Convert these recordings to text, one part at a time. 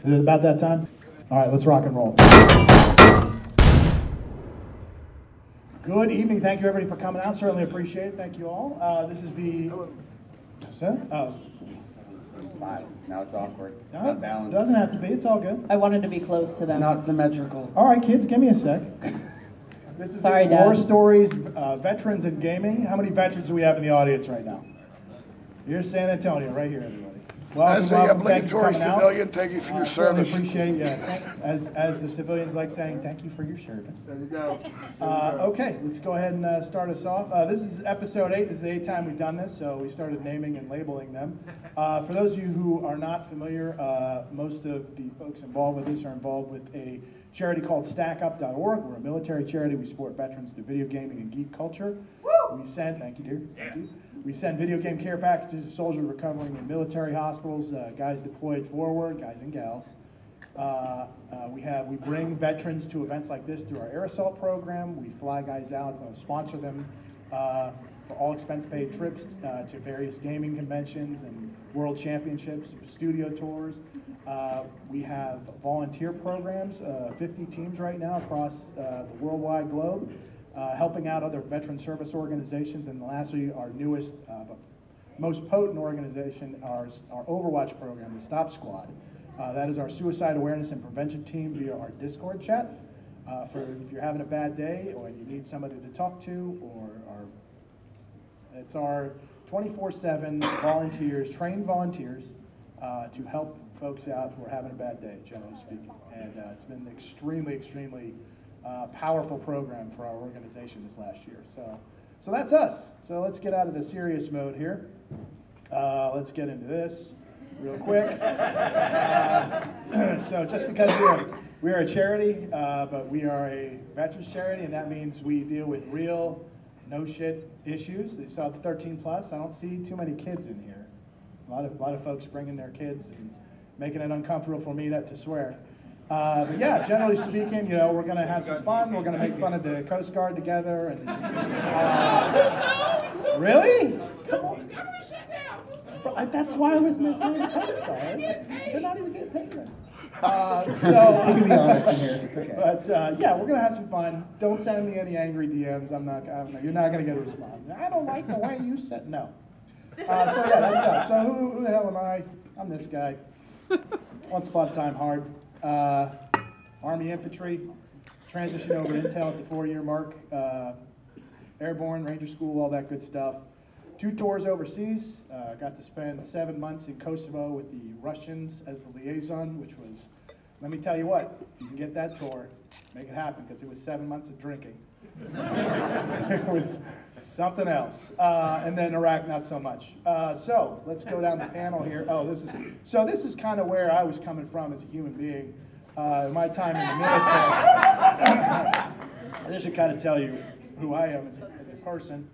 Is it about that time? All right, let's rock and roll. Good evening. Thank you, everybody, for coming out. Certainly appreciate it. Thank you all. This is the... Now it's awkward. It's No, not balanced. doesn't have to be. It's all good. I wanted to be close to them. It's not symmetrical. All right, kids, give me a sec. This is Sorry, War Dad. Stories, Veterans in Gaming. How many veterans do we have in the audience right now? Here's San Antonio, right here, everybody. Welcome, As a welcome. Thank you for obligatory coming out. civilian, thank you for your Certainly service. appreciate, as the civilians like saying, thank you for your service. There you go. Okay, let's go ahead and start us off. This is episode 8. This is the 8th time we've done this, so we started naming and labeling them. For those of you who are not familiar, most of the folks involved with this are involved with a charity called StackUp.org. We're a military charity. We support veterans through video gaming and geek culture. We send, thank you, dear. Thank you. We send video game care packages to soldiers recovering in military hospitals, guys deployed forward, guys and gals. We bring veterans to events like this through our air assault program. We fly guys out, sponsor them for all expense-paid trips to various gaming conventions and world championships, studio tours. We have volunteer programs, 50 teams right now across the worldwide globe, helping out other veteran service organizations. And lastly, our newest, but most potent organization, our Overwatch program, the Stop Squad. That is our suicide awareness and prevention team via our Discord chat. If you're having a bad day or you need somebody to talk to, it's our 24/7 volunteers, trained volunteers, to help folks out who are having a bad day, generally speaking. And it's been an extremely powerful program for our organization this last year. So that's us. So let's get out of the serious mode here. Let's get into this real quick. So just because we are a charity, but we are a veterans charity, and that means we deal with real no shit issues. They saw the 13 plus. I don't see too many kids in here. A lot of folks bringing their kids and making it uncomfortable for me to swear. But yeah, generally speaking, we're going to have some fun. We're going to make fun of the Coast Guard together. And really? Come on. That's why I was missing the Coast Guard. They're not even getting paid then. You can be honest in here. It's okay. But yeah, we're gonna have some fun. Don't send me any angry DMs. You're not gonna get a response. I don't like the way you said no. So yeah, that's us. So who the hell am I? I'm this guy. Once upon a time, hard. Army infantry. Transition over to Intel at the 4-year mark. Airborne, Ranger School, all that good stuff. 2 tours overseas. Got to spend 7 months in Kosovo with the Russians as the liaison, which was, let me tell you what, if you can get that tour, make it happen, because it was 7 months of drinking. It was something else. And then Iraq, not so much. So let's go down the panel here. This is kind of where I was coming from as a human being. My time in the military. This should kind of tell you who I am as a person.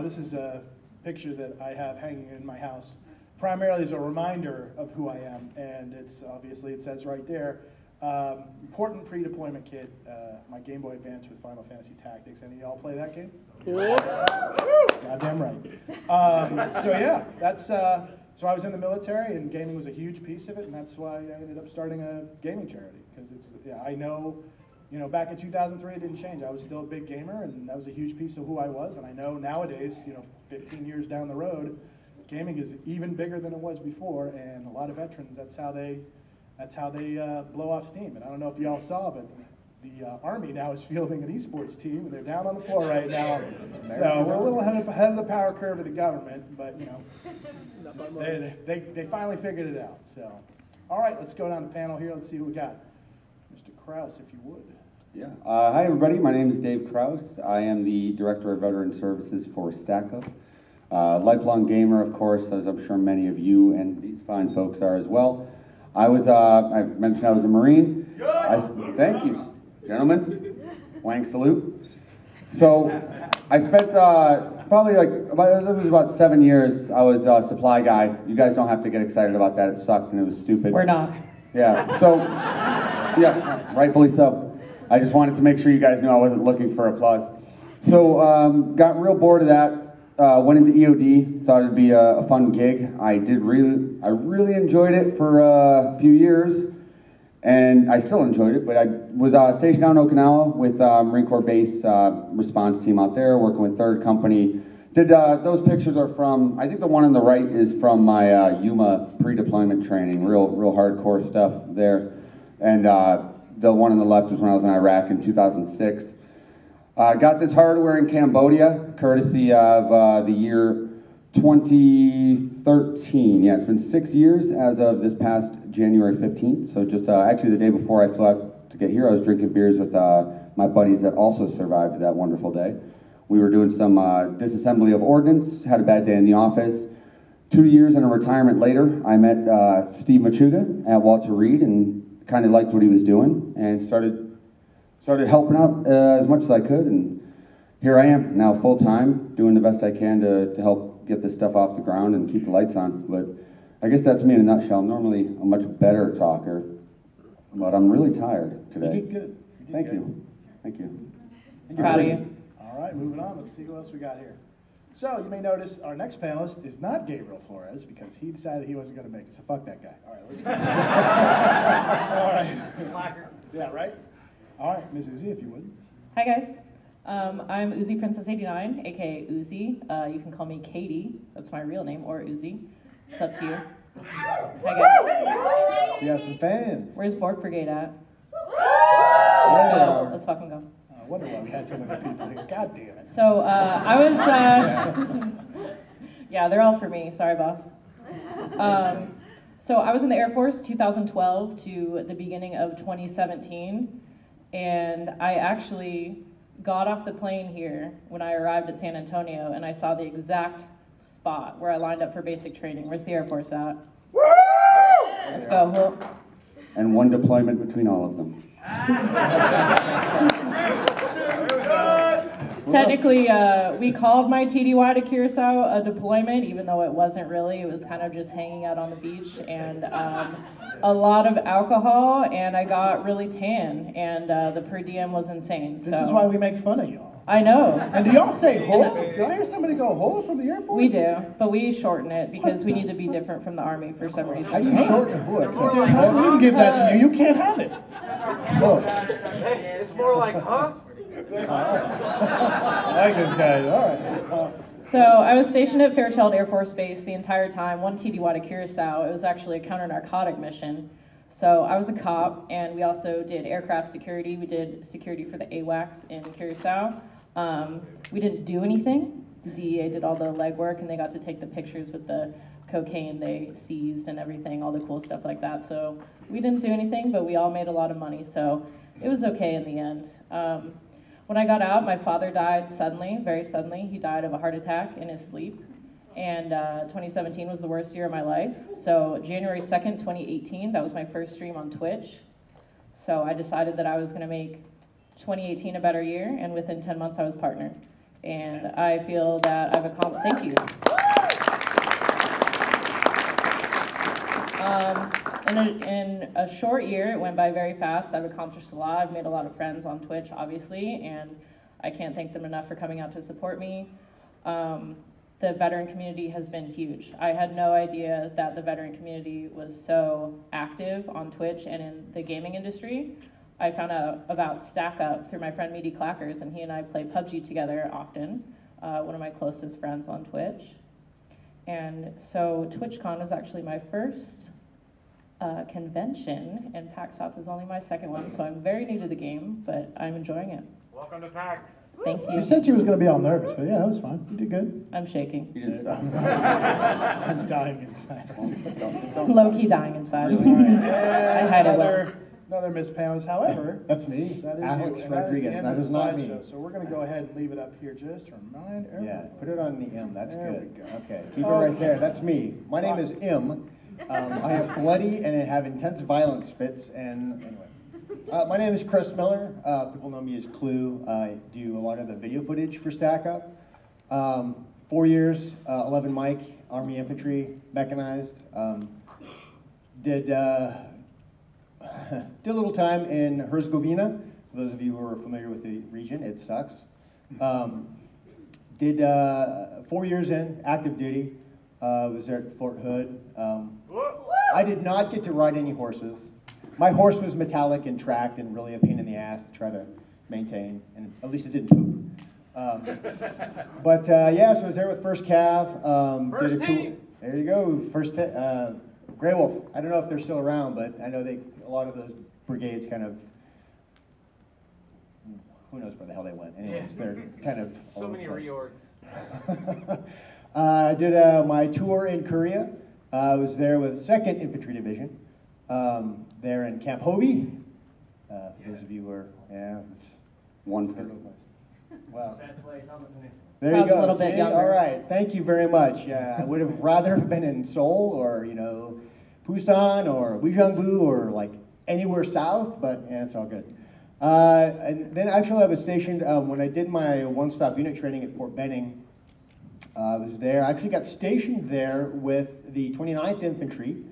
This is a picture that I have hanging in my house, primarily as a reminder of who I am, and it's obviously, it says right there, important pre-deployment kit, my Game Boy Advance with Final Fantasy Tactics. Any of y'all play that game? Goddamn right. So yeah, so I was in the military, and gaming was a huge piece of it, and that's why I ended up starting a gaming charity, because I know, back in 2003, it didn't change. I was still a big gamer, and that was a huge piece of who I was. And I know nowadays, 15 years down the road, gaming is even bigger than it was before. And a lot of veterans, that's how they blow off steam. And I don't know if y'all saw, but the Army now is fielding an esports team, and they're down on the floor right now. So we're a little ahead of the power curve of the government, but they finally figured it out. So, all right, let's go down the panel here. Let's see who we got. Mr. Krause, if you would. Yeah. Hi, everybody. My name is Dave Krause. I am the Director of Veteran Services for StackUp. Lifelong gamer, of course, as I'm sure many of you and these fine folks are as well. I mentioned I was a Marine. Thank you, gentlemen. Wang salute. So I spent probably it was about 7 years. I was a supply guy. You guys don't have to get excited about that. It sucked and it was stupid. We're not. Yeah. So, yeah, rightfully so. I just wanted to make sure you guys knew I wasn't looking for applause. So, got real bored of that. Went into EOD. Thought it'd be a fun gig. I really enjoyed it for a few years. and I still enjoyed it, but I was stationed out in Okinawa with Marine Corps base response team out there, working with 3rd Company. Those pictures are from, I think the one on the right is from my Yuma pre-deployment training, real hardcore stuff there. And the one on the left was when I was in Iraq in 2006. Got this hardware in Cambodia, courtesy of the year 2013. Yeah, it's been 6 years as of this past January 15th. So just actually the day before I flew out to get here, I was drinking beers with my buddies that also survived that wonderful day. We were doing some disassembly of ordnance, had a bad day in the office. 2 years and a retirement later, I met Steve Machuga at Walter Reed and kind of liked what he was doing and started helping out as much as I could. And here I am now full-time, doing the best I can to help get this stuff off the ground and keep the lights on. But I guess that's me in a nutshell. I'm normally a much better talker, but I'm really tired today. You did good. Thank you. Thank you. Proud of you. All right, moving on. Let's see who else we got here. So you may notice our next panelist is not Gabriel Flores because he decided he wasn't going to make it. So fuck that guy. All right, let's go. All right. Slacker. Yeah, right. All right, Ms. Uzi, if you would. Hi guys, I'm Uzi Princess 89, aka Uzi. You can call me Katie. That's my real name, or Uzi. It's up to you. Hi guys. We have some fans. Where's Bork Brigade at? Yeah. Let's go. Let's fucking go. I wonder why we had so many people here. God damn it. So I was. Yeah, they're all for me. Sorry, boss. So I was in the Air Force 2012 to the beginning of 2017, and I actually got off the plane here when I arrived at San Antonio, and I saw the exact spot where I lined up for basic training. Where's the Air Force at? Let's go. Well, And one deployment between all of them. technically, we called my TDY to Curacao a deployment, even though it wasn't really. It was kind of just hanging out on the beach and a lot of alcohol, and I got really tan, and the per diem was insane. This is why we make fun of y'all. I know. And do y'all say "ho"? Did I hear somebody go "ho" from the Air Force? We do, but we shorten it because we need to be different from the Army for some reason. How do you shorten a hood? We can give that to you. You can't have it. It's more like, huh? I like this guy. All right. So I was stationed at Fairchild Air Force Base the entire time, one TDY to Curacao. It was actually a counter-narcotic mission. So I was a cop, and we also did aircraft security. We did security for the AWACS in Curacao. We didn't do anything. The DEA did all the legwork, and they got to take the pictures with the cocaine they seized and everything, all the cool stuff like that. So we didn't do anything, but we all made a lot of money, so it was okay in the end. When I got out, my father died suddenly, very suddenly. He died of a heart attack in his sleep. And 2017 was the worst year of my life. So January 2nd, 2018, that was my first stream on Twitch. So I decided that I was gonna make 2018 a better year, and within 10 months I was partner. And I feel that I've accomplished, thank you. In a short year, it went by very fast. I've accomplished a lot. I've made a lot of friends on Twitch, obviously, and I can't thank them enough for coming out to support me. The veteran community has been huge. I had no idea that the veteran community was so active on Twitch and in the gaming industry. I found out about Stack Up through my friend Meaty Clackers, and he and I play PUBG together often, one of my closest friends on Twitch. And so TwitchCon was actually my first convention, and PAX South is only my second one, so I'm very new to the game, but I'm enjoying it. Welcome to PAX. Thank She you. said she was going to be all nervous, but yeah, that was fine. You did good. I'm shaking. You didn't stop. I'm dying inside. Low-key dying inside. All right. I hide it well. Another Miss Panelist. However, That's me, that is Alex you, and Rodriguez. the That end is of the not me. slideshow. So we're going to go ahead and leave it up here just to remind everyone. Yeah, put it on the M. That's There good. we go. Okay, keep it right there. That's me. My name is M. I have bloody and I have intense violence spits. And anyway, my name is Chris Miller. People know me as Clue. I do a lot of the video footage for Stack Up. 4 years, 11 mic, Army Infantry, mechanized. Did a little time in Herzegovina. For those of you who are familiar with the region, it sucks. Did 4 years in active duty. Was there at Fort Hood. I did not get to ride any horses. my horse was metallic and tracked and really a pain in the ass to try to maintain, and at least it didn't poop. Yeah, so I was there with First Cav. First team. There you go, Grey Wolf. I don't know if they're still around, but I know a lot of those brigades kind of, who knows where the hell they went. Anyways, they're kind of So many reorgs. I did my tour in Korea. I was there with 2nd Infantry Division, there in Camp Hovey. For those of you who are, yeah, it's One good. person. Wow. Best place on the peninsula. There you Crowd's a go. little bit See? younger. All right. Thank you very much. Yeah, I would have rather been in Seoul or, Busan or Uijeongbu or like anywhere south, but yeah, it's all good. And then actually I was stationed, when I did my one-stop unit training at Fort Benning, I was there. I actually got stationed there with the 29th Infantry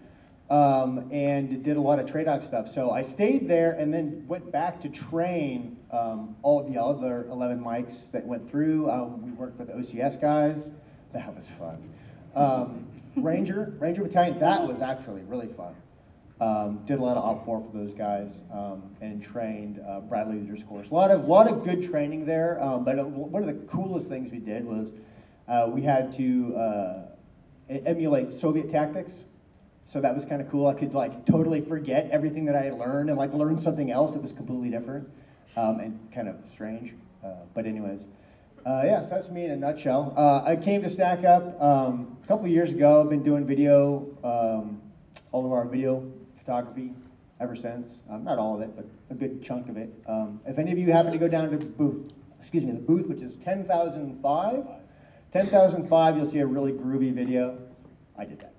and did a lot of TRADOC stuff. So I stayed there and then went back to train all of the other 11 mics that went through. We worked with OCS guys. That was fun. Ranger Battalion, that was actually really fun. Did a lot of Op 4 for those guys and trained Bradley Leader's course. A lot of good training there, but one of the coolest things we did was we had to emulate Soviet tactics. So that was kind of cool. I could like totally forget everything that I had learned and like learn something else that was completely different and kind of strange. But anyways, yeah, so that's me in a nutshell. I came to Stack Up a couple of years ago. I've been doing video, all of our video photography ever since. Not all of it, but a good chunk of it. If any of you happen to go down to the booth, which is 10,005. 10,005, you'll see a really groovy video. I did that.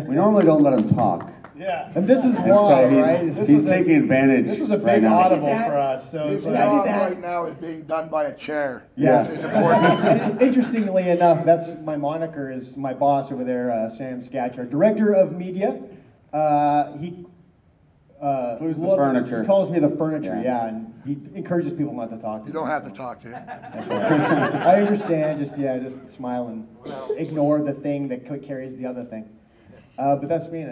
We normally don't let him talk. Yeah. And this is And why, so right? he's taking advantage. This was a right big now. audible for us, so it's His like, job right now is being done by a chair. Yeah. It's important. And interestingly enough, that's my moniker is my boss over there, Sam Skatch, our director of media. He Who's the furniture? He calls me the furniture, Yeah. yeah, and he encourages people not to talk. You don't have to talk to him. That's right. I understand. Just smile and ignore the thing that carries the other thing. But that's me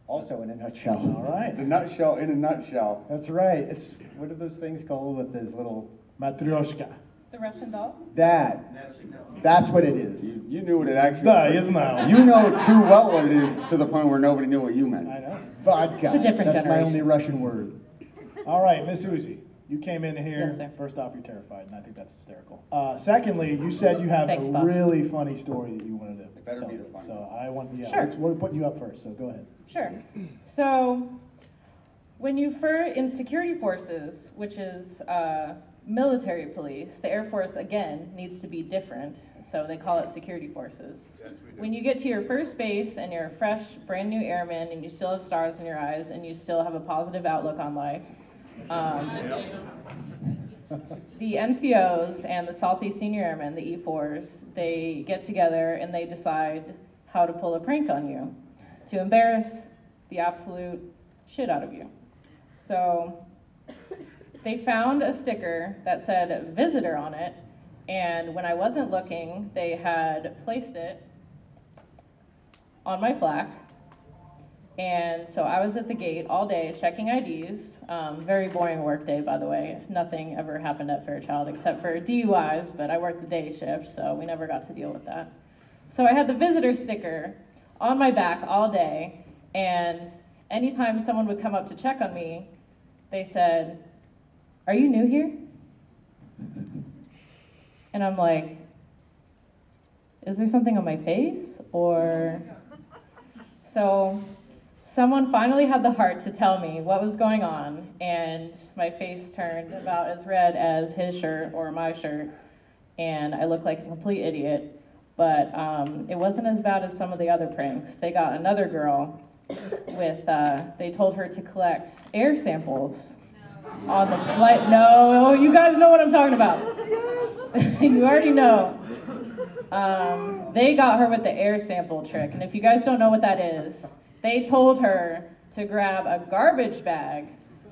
also in a nutshell. all right. The nutshell in a nutshell. That's right. It's what are those things called with those little Matryoshka. The Russian dolls? That's what it is. You knew what it actually Да, я знаю. You know too well what it is to the point where nobody knew what you meant. I know. Vodka. It's a different That's my generation. only Russian word. All right, Miss Uzi, you came in here. Yes, sir. First off, you're terrified, and I think that's hysterical. Secondly, you said you have Thanks, a boss. really funny story that you wanted to It better tell. be the funniest. So I want, yeah, Sure. we're putting you up first, so go ahead. Sure. So, when you in security forces, which is military police, the Air Force, again, needs to be different, so they call it security forces. When you get to your first base and you're a fresh, brand new airman and you still have stars in your eyes and you still have a positive outlook on life, the NCOs and the salty senior airmen, the E4s, they get together and they decide how to pull a prank on you to embarrass the absolute shit out of you. So they found a sticker that said visitor on it, and when I wasn't looking, they had placed it on my flak. And so I was at the gate all day checking IDs. Very boring work day, by the way. Nothing ever happened at Fairchild except for DUIs, but I worked the day shift, so we never got to deal with that. So I had the visitor sticker on my back all day, and anytime someone would come up to check on me, they said, "Are you new here?" And I'm like, is there something on my face? Or, so someone finally had the heart to tell me what was going on, and my face turned about as red as his shirt or my shirt, and I looked like a complete idiot. But it wasn't as bad as some of the other pranks. They got another girl with, they told her to collect air samples on the flight. No, you guys know what I'm talking about. You already know. They got her with the air sample trick, and if you guys don't know what that is, they told her to grab a garbage bag,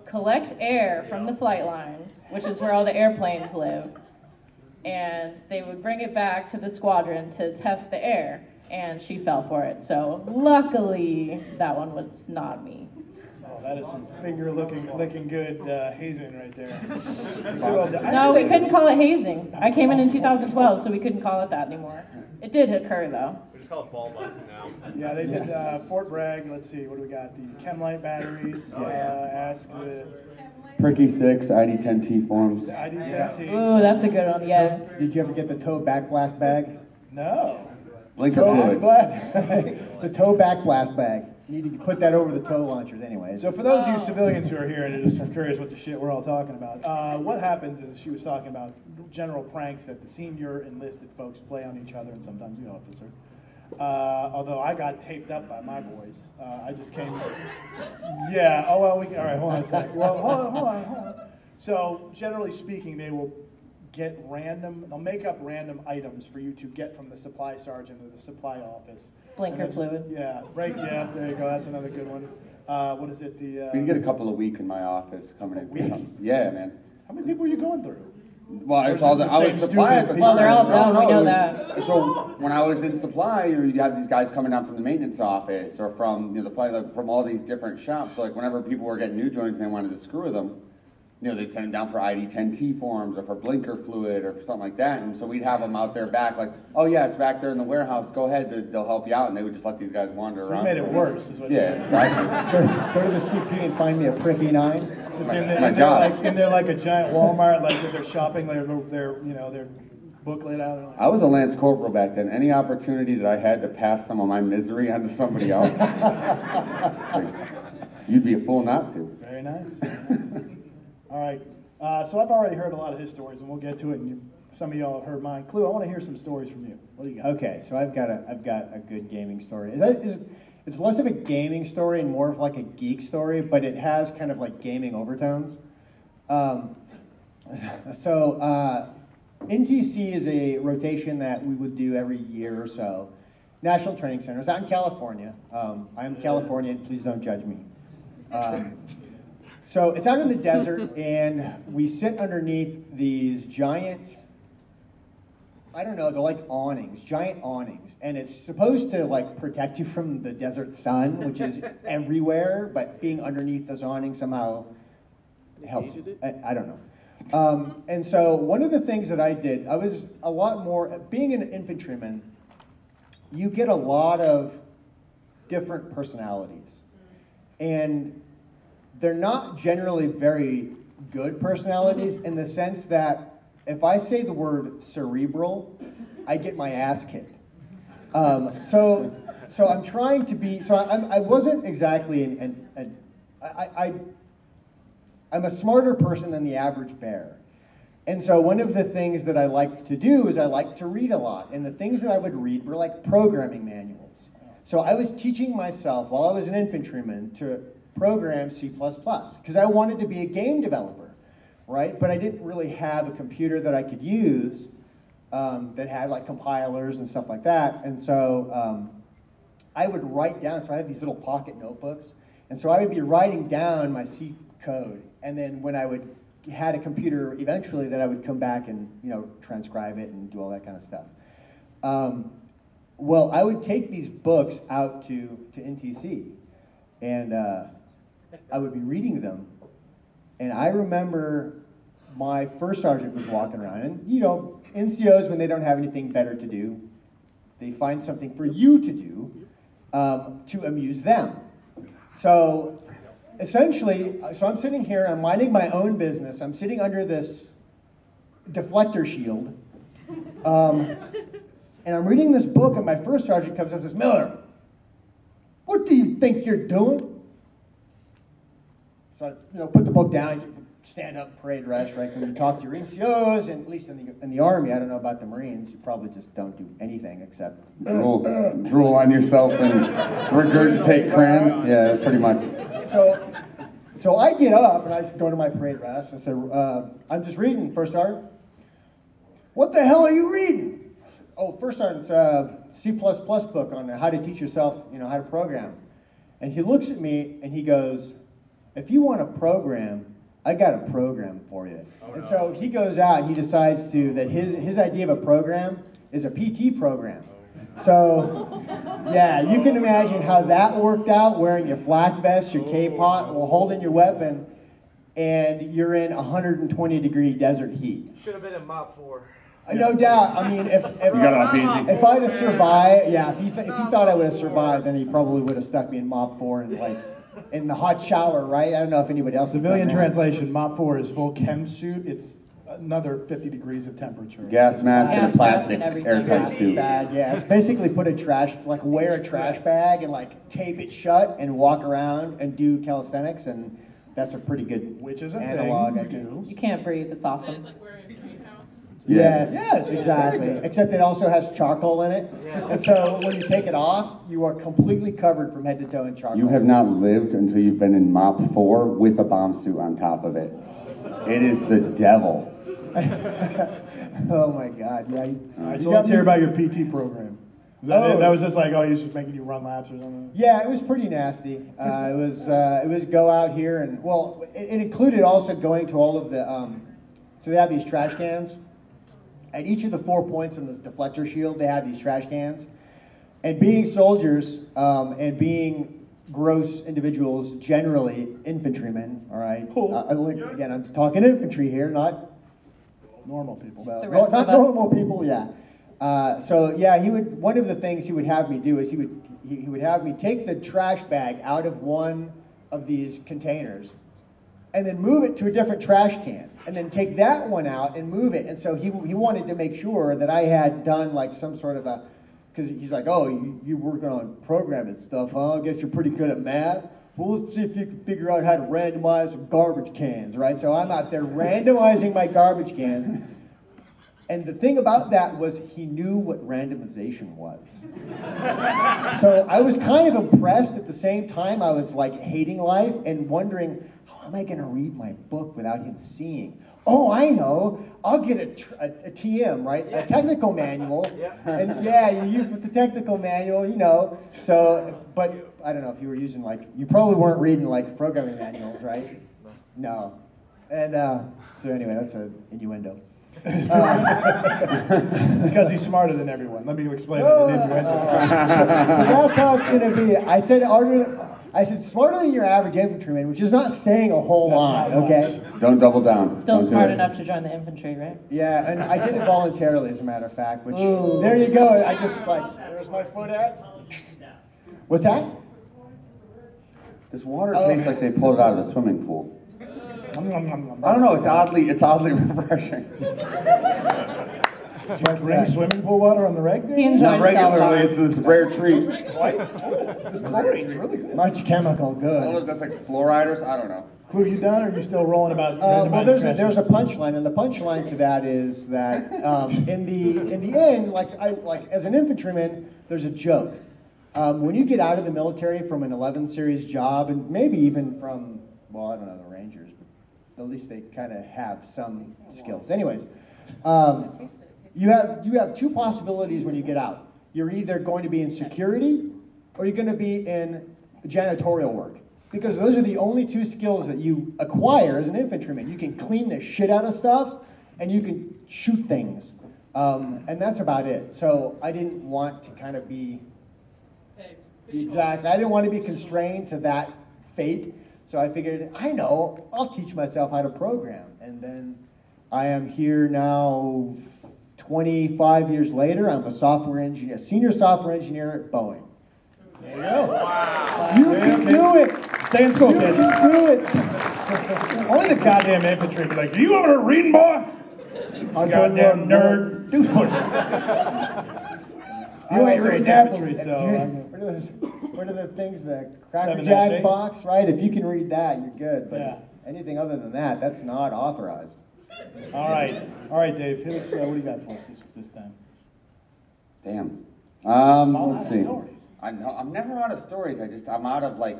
collect air from the flight line, which is where all the airplanes live, and they would bring it back to the squadron to test the air. and she fell for it. So luckily, that one was not me. Oh, that is some licking good hazing right there. No, we couldn't call it hazing. I came in 2012, so we couldn't call it that anymore. It did occur, though. We just call it ball busting now. Yeah, they did Fort Bragg. Let's see, what do we got? The Chemlight batteries. Ask the Pricky 6, ID10T forms. ID10T. Ooh, that's a good one, yeah. Did you ever get the toe back blast bag? No. Blinker Toe fluid. blast. The toe back blast bag. You need to put that over the toe launchers anyways. So for those of you civilians who are here and are just curious what the shit we're all talking about, what happens is she was talking about general pranks that the senior enlisted folks play on each other and sometimes the officer. Although I got taped up by my boys. I just came. Yeah. Oh well. All right. Hold on a sec. Well, hold on. So generally speaking, they will get they'll make up random items for you to get from the supply sergeant or the supply office. Blinker fluid. Yeah. Yeah. There you go. That's another good one. What is it? We get a couple a week in my office coming in. week? Yeah, man. How many people are you going through? Well, Or it's is all this I the was same supply at the stupid time. Well, they're all No, dumb, we no, know it that. So when I was in supply, you'd have these guys coming down from the maintenance office or from the flight, like, from all these different shops. So like whenever people were getting new joints and they wanted to screw with them, they'd send them down for ID10T forms or for blinker fluid or for something like that. And so we'd have them out there back like, oh yeah, it's back there in the warehouse. Go ahead, they'll help you out. And they would just let these guys wander So you around. made it worse, is what you're Yeah, saying. exactly. Go to the CP and find me a pricky 9. Just My- in there, my job. in there like a giant Walmart, like they're shopping, their booklet out. And I was a Lance Corporal back then. Any opportunity that I had to pass some of my misery onto somebody else, you'd be a fool not to. Very nice. Very nice. All right. So I've already heard a lot of his stories, and we'll get to it. And some of y'all have heard mine. Clue, I want to hear some stories from you. What do you got? Okay, so I've got a good gaming story. It's less of a gaming story and more of like a geek story, but it has kind of like gaming overtones. NTC is a rotation that we would do every year or so. National Training Center. It's out in California. I'm Californian, please don't judge me. So it's out in the desert, and we sit underneath these giant, I don't know, they're like awnings, giant awnings. And it's supposed to like protect you from the desert sun, which is everywhere, but being underneath those awnings somehow helps. I don't know. And so one of the things that I did, I was a lot more, being an infantryman, you get a lot of different personalities. And they're not generally very good personalities in the sense that if I say the word cerebral, I get my ass kicked. So I'm trying to be, I wasn't exactly I'm a smarter person than the average bear. And so one of the things that I liked to do is I liked to read a lot. And the things that I would read were like programming manuals. So I was teaching myself while I was an infantryman to program C++ because I wanted to be a game developer, right? But I didn't really have a computer that I could use that had like compilers and stuff like that. And so I would write down, so I had these little pocket notebooks. And so I would be writing down my C code. And then when I had a computer eventually, that I would come back and transcribe it and do all that kind of stuff. Well, I would take these books out to NTC, and I would be reading them. And I remember my first sergeant was walking around, and NCOs, when they don't have anything better to do, they find something for you to do to amuse them. So essentially, I'm sitting here, I'm minding my own business. I'm sitting under this deflector shield, and I'm reading this book, and my first sergeant comes up and says, "Miller, what do you think you're doing?" So I, put the book down, you stand up, parade dress, right? When you talk to your NCOs, and at least in the Army, I don't know about the Marines, you probably just don't do anything except drool on yourself and regurgitate crayons. Yeah, pretty much. So I get up and I go to my parade dress and say, "I'm just reading, First Sergeant." "What the hell are you reading?" "Oh, First Sergeant, it's C++ book on how to teach yourself, how to program." And he looks at me and he goes, "If you want to program, I got a program for you." And so he goes out and he decides that his idea of a program is a PT program. So, yeah, you can imagine how that worked out, wearing your flak vest, your K-pot, while holding your weapon, and you're in 120-degree desert heat. Should have been in Mop 4. No doubt. I mean, if You got off easy. if I'd have survived, yeah, if he thought I would have survived, then he probably would have stuck me in Mop 4 and like in the hot shower, right? I don't know if anybody else. has Civilian done that. translation, MOP 4 is full chem suit. It's another 50 degrees of temperature. Gas mask and a Gas mask plastic and everything. airtight suit. Bag, yeah. It's basically put a trash, like wear a trash bag and like tape it shut and walk around and do calisthenics, and that's a pretty good Which is a analog. thing I you think. do. You can't breathe. It's awesome. Yes, Yes. exactly. Except it also has charcoal in it, and so when you take it off, you are completely covered from head to toe in charcoal. You have not lived until you've been in MOP 4 with a bomb suit on top of it. It is the devil. Oh my God! Yeah. All right, you so got let's me- hear about your PT program. Was that, Oh. it? That was just like, oh, he's just making you run laps or something? Yeah, it was pretty nasty. It was go out here and well, it included also going to all of the so they have these trash cans. At each of the 4 points in this deflector shield, they had these trash cans. And being soldiers and being gross individuals, generally infantrymen, all right? Again, I'm talking infantry here, not Normal people. well, The rest not of us. normal people, yeah. So yeah, he would. One of the things he would have me do is he would have me take the trash bag out of one of these containers, and then move it to a different trash can, and then take that one out and move it. And so he wanted to make sure that I had done like some sort of a, because he's like, oh, you working on programming stuff, huh? I guess you're pretty good at math. Well, let's see if you can figure out how to randomize some garbage cans, right? So I'm out there randomizing my garbage cans. And the thing about that was he knew what randomization was. So I was kind of impressed. At the same time, I was like hating life and wondering, how am I going to read my book without him seeing? Oh, I know. I'll get a TM, right? A technical manual. And yeah, you use with the technical manual, you know. So, but I don't know if you were using like, you probably weren't reading like programming manuals, right? No. And so anyway, that's an innuendo. Because he's smarter than everyone. Let me explain it So in innuendo. that's how it's going to be. I said smarter than your average infantryman, which is not saying a whole lot, not okay? Don't double down. Still Don't do smart it. enough to join the infantry, right? Yeah, and I did it voluntarily, as a matter of fact, which, Ooh. there you go. I just like, there's my foot at. What's that? This water Oh. tastes like they pulled it out of a swimming pool. Nom, nom, nom, nom. I don't know. It's oddly refreshing. Do you drink swimming pool water on the reg there? He enjoys Not regularly. It's self-harm. this rare treat. This chlorine's really good. Much chemical, I don't know good. if that's like fluoride or I don't know. Clue, you done, or are you still rolling about? Well, randomizing there's trash a cans? punchline, and the punchline to that is that in the end, like as an infantryman, there's a joke. When you get out of the military from an 11 series job, and maybe even from, well, I don't know, the Rangers, but at least they kind of have some skills. Anyways, you have two possibilities when you get out. You're either going to be in security, or you're going to be in janitorial work. Because those are the only two skills that you acquire as an infantryman. You can clean the shit out of stuff, and you can shoot things. And that's about it. So I didn't want to kind of be... Exactly. I didn't want to be constrained to that fate. So I figured, I know, I'll teach myself how to program. And then I am here now 25 years later. I'm a software engineer, senior software engineer at Boeing. There you go. You can do it. Stay in school, You kids. can do it. Only the goddamn infantry be like, are you over there reading, boy? I'm Goddamn doing nerd. Deuce pusher. You I ain't was reading raised that, infantry, but so I'm- what are the things, the Cracker 7-8? Jack box, right? If you can read that, you're good. But Yeah. anything other than that, that's not authorized. All right, Dave. Hit us. What do you got for us this time? Damn. All Let's out of see. stories. I'm never out of stories. I'm out of like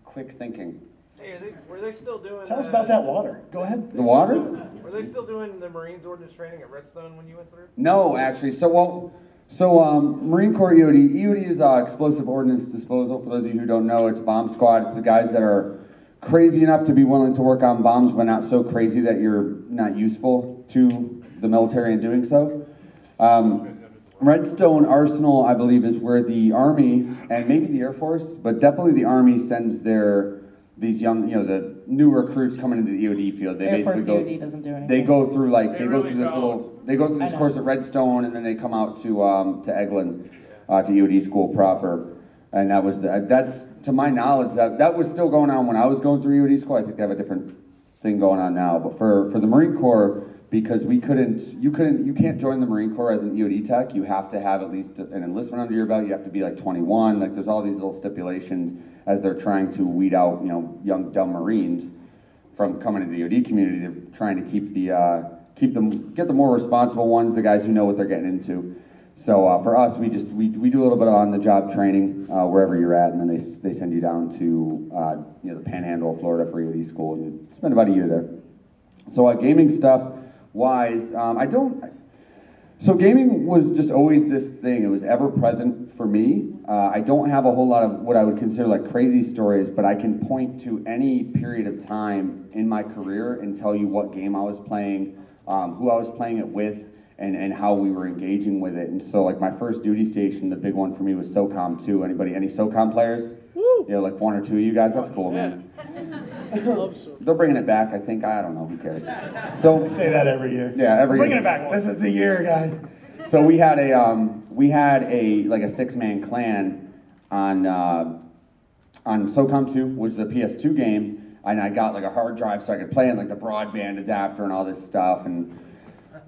quick thinking. Hey, were they still doing? Tell us about that water. Go ahead. The water? Were they still doing the Marines ordnance training at Redstone when you went through? No, actually. Marine Corps EOD. EOD is explosive ordnance disposal. For those of you who don't know, it's bomb squad. It's the guys that are crazy enough to be willing to work on bombs, but not so crazy that you're not useful to the military in doing so. Redstone Arsenal, I believe, is where the Army and maybe the Air Force, but definitely the Army sends these young, the new recruits coming into the EOD field. They Air Force basically EOD doesn't do anything. They go through They really they go through this I know. course at Redstone, and then they come out to Eglin, to EOD school proper. And that's to my knowledge that was still going on when I was going through EOD school. I think they have a different thing going on now. But for the Marine Corps, because you can't join the Marine Corps as an EOD tech. You have to have at least an enlistment under your belt. You have to be like 21. Like there's all these little stipulations as they're trying to weed out young dumb Marines from coming into the EOD community. They're trying to get the more responsible ones, the guys who know what they're getting into. So for us, we do a little bit of on-the-job training wherever you're at, and then they send you down to the Panhandle of Florida for EOD school, and you spend about a year there. So gaming stuff wise, So gaming was just always this thing. It was ever present for me. I don't have a whole lot of what I would consider like crazy stories, but I can point to any period of time in my career and tell you what game I was playing, who I was playing it with, and how we were engaging with it. And so like my first duty station, the big one for me was SOCOM 2. Any SOCOM players? Woo! Yeah, like one or two of you guys? That's cool, man. They're bringing it back, I think. I don't know, who cares? So I say that every year. yeah, every Bringing year. it back. This is the year, guys. So we had a like a 6-man clan on SOCOM 2, which is a PS2 game, and I got like a hard drive so I could play in like the broadband adapter and all this stuff. And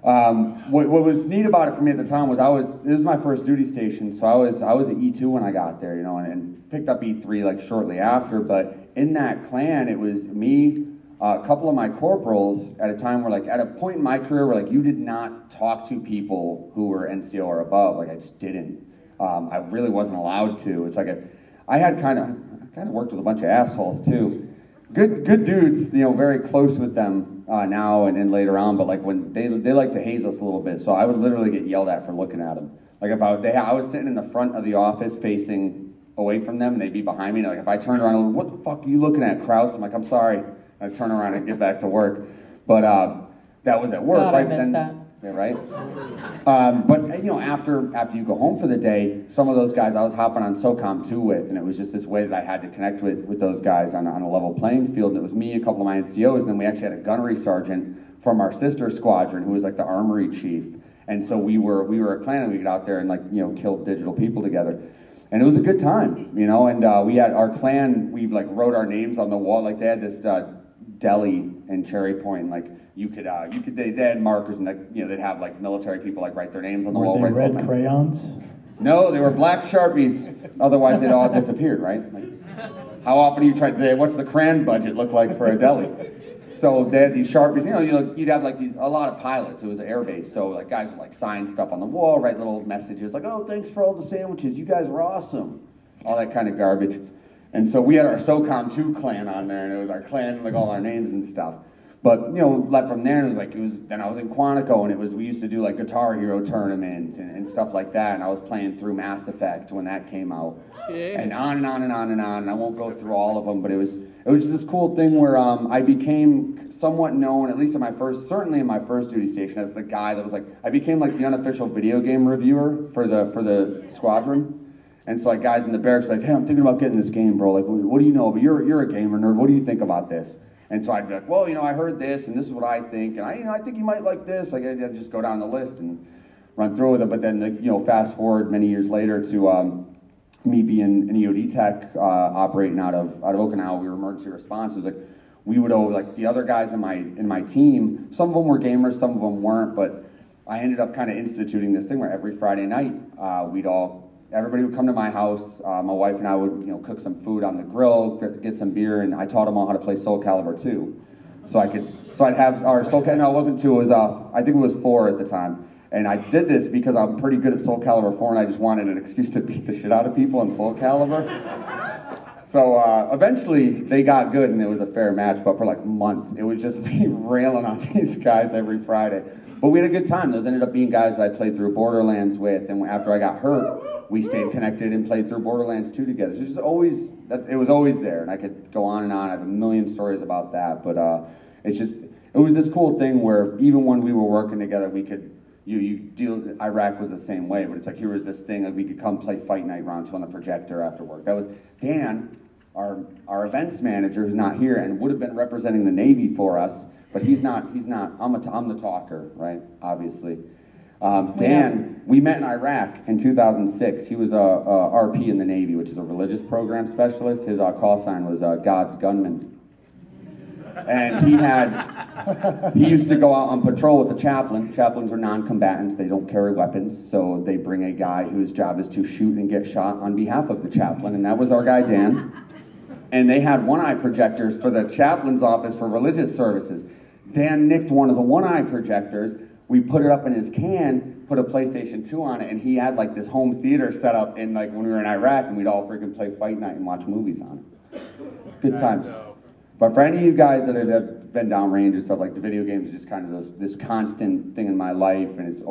what was neat about it for me at the time was it was my first duty station, so I was at E2 when I got there, and picked up E3 like shortly after. But in that clan, it was me, a couple of my corporals at a time where like at a point in my career where like you did not talk to people who were NCO or above. Like I just didn't. I really wasn't allowed to. It's like I kind of worked with a bunch of assholes too. Good dudes, very close with them now and then later on, but like when they like to haze us a little bit, so I would literally get yelled at for looking at them. Like if I was sitting in the front of the office facing away from them, and they'd be behind me, and like if I turned around and what the fuck are you looking at, Kraus? I'm like, I'm sorry. And I turn around and get back to work. But that was at work, God, right? I missed that. Yeah, right? But after you go home for the day, some of those guys I was hopping on SOCOM 2 with, and it was just this way that I had to connect with those guys on a level playing field. And it was me, a couple of my NCOs, and then we actually had a gunnery sergeant from our sister squadron who was like the armory chief. And so we were a clan, and we get out there and killed digital people together. And it was a good time, and we had our clan, we wrote our names on the wall. Like they had this deli in Cherry Point, they had markers, and they'd have military people write their names on the wall. Were they right red crayons? No, they were black Sharpies. Otherwise, they'd all disappeared, right? How often do you try? What's the cran budget look like for a deli? So they had these Sharpies. You'd have a lot of pilots. It was an air base, so guys would sign stuff on the wall, write little messages "Oh, thanks for all the sandwiches. You guys were awesome." All that kind of garbage. And so we had our SOCOM 2 clan on there, and it was our clan, all our names and stuff. But from there, then I was in Quantico, and we used to do Guitar Hero tournaments and stuff like that. And I was playing through Mass Effect when that came out, and on and on and on and on. And I won't go through all of them, but it was just this cool thing where I became somewhat known, at least certainly in my first duty station, as the guy that was I became the unofficial video game reviewer for the squadron. And so guys in the barracks were "Hey, I'm thinking about getting this game, bro. What do you know? But you're a gamer nerd. What do you think about this?" And so I'd be "Well, I heard this, and this is what I think, and I think you might like this." I'd just go down the list and run through with it. But then, fast forward many years later to me being an EOD tech operating out of Okinawa. We were emergency response. It was we would owe the other guys in my team. Some of them were gamers, some of them weren't. But I ended up kind of instituting this thing where every Friday night everybody would come to my house. My wife and I would, cook some food on the grill, get some beer, and I taught them all how to play Soul Calibur 2. So I'd have our Soul Calibur. No, it wasn't 2. It was I think it was 4 at the time. And I did this because I'm pretty good at Soul Calibur 4, and I just wanted an excuse to beat the shit out of people in Soul Calibur. So eventually they got good, and it was a fair match. But for months, it was just me railing on these guys every Friday. But we had a good time. Those ended up being guys that I played through Borderlands with, and after I got hurt, we stayed connected and played through Borderlands 2 together. So it was always there, and I could go on and on. I have a million stories about that, but it was this cool thing where even when we were working together, we could, you deal, Iraq was the same way, but it's like here was this thing that we could come play Fight Night round two on the projector after work. That was Dan, our events manager, who's not here and would have been representing the Navy for us, but he's not, I'm the talker, right, obviously. Dan, we met in Iraq in 2006. He was a RP in the Navy, which is a religious program specialist. His call sign was God's Gunman. And he used to go out on patrol with the chaplain. Chaplains are non-combatants. They don't carry weapons, so they bring a guy whose job is to shoot and get shot on behalf of the chaplain, and that was our guy, Dan. And they had one-eye projectors for the chaplain's office for religious services. Dan nicked one of the one-eye projectors. We put it up in his can, put a PlayStation 2 on it, and he had like this home theater set up in like when we were in Iraq, and we'd all freaking play Fight Night and watch movies on it. Good times. But for any of you guys that have been downrange and stuff, like the video games is just kind of this constant thing in my life, and it's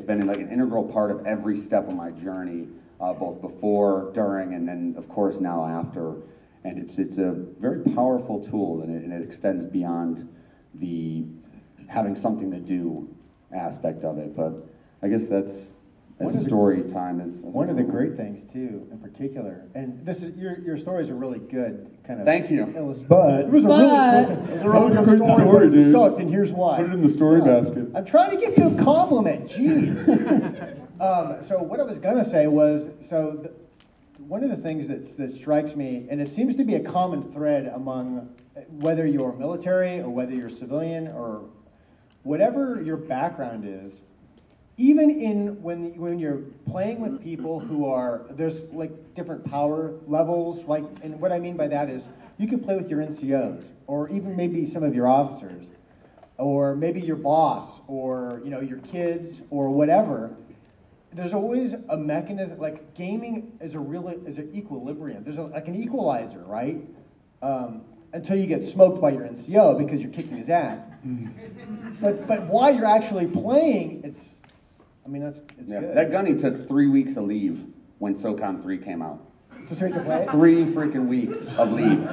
been like an integral part of every step of my journey, both before, during, and then of course now after. And it's a very powerful tool, and it extends beyond the having something to do aspect of it. But I guess that's story time is one of the great things too, in particular. And this is your stories are really good. Kind of. Thank you. But it was a really good story, dude. It sucked, and here's why. Put it in the story basket. I'm trying to give you a compliment. Jeez. So what I was gonna say was one of the things that strikes me, and it seems to be a common thread among whether you're military or whether you're civilian or whatever your background is, even when you're playing with people who are, there's like different power levels, like, and what I mean by that is you can play with your NCOs or even maybe some of your officers or maybe your boss or your kids or whatever. There's always a mechanism, like gaming is an equilibrium. There's like an equalizer, right? Until you get smoked by your NCO because you're kicking his ass. But while you're actually playing, it's good. That gunny took 3 weeks of leave when SOCOM 3 came out. Just so you can play? 3 freaking weeks of leave.